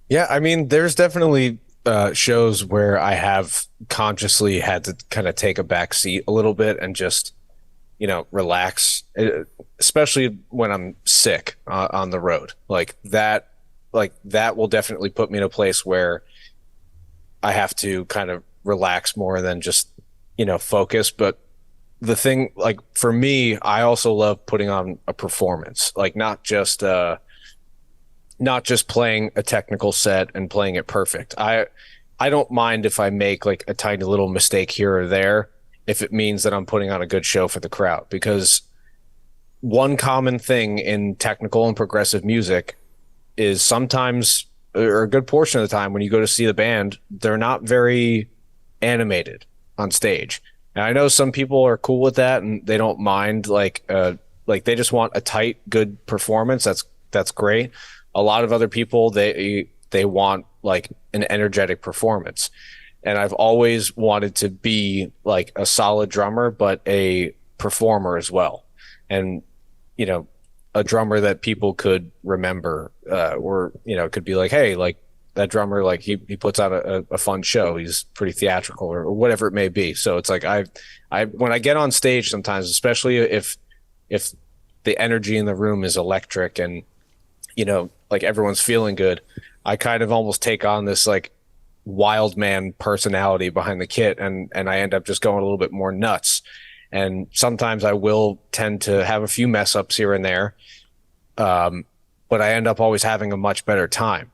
Yeah, I mean, there's definitely shows where I have consciously had to kind of take a back seat a little bit and just, relax, especially when I'm sick on the road. Like that will definitely put me in a place where I have to kind of relax more than just, focus. But the thing, like for me, I also love putting on a performance, like not just playing a technical set and playing it perfect. I don't mind if I make like a tiny little mistake here or there if it means that I'm putting on a good show for the crowd, because one common thing in technical and progressive music is sometimes, or a good portion of the time, when you go to see the band, they're not very animated on stage. And I know some people are cool with that and they don't mind, like they just want a tight, good performance. That's great. A lot of other people, they want like an energetic performance. And I've always wanted to be like a solid drummer, but a performer as well. And, you know, a drummer that people could remember, or, could be like, hey, like that drummer, like he puts out a fun show. He's pretty theatrical, or whatever it may be. So it's like, when I get on stage sometimes, especially if the energy in the room is electric and, like everyone's feeling good, I kind of almost take on this like wild man personality behind the kit, and I end up just going a little bit more nuts. And sometimes I will tend to have a few mess ups here and there, but I end up always having a much better time.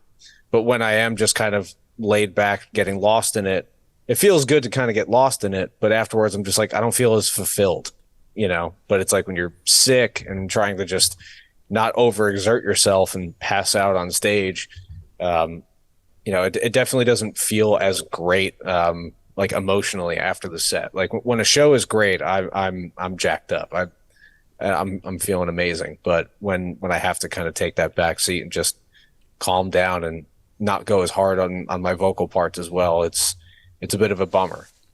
But when I am just kind of laid back, getting lost in it, it feels good to kind of get lost in it. But afterwards, I'm just like, I don't feel as fulfilled, But it's like when you're sick and trying to just not overexert yourself and pass out on stage, it definitely doesn't feel as great, like emotionally after the set. Like when a show is great, I'm jacked up. I'm feeling amazing. But when I have to kind of take that back seat and just calm down and not go as hard on my vocal parts as well, it's a bit of a bummer.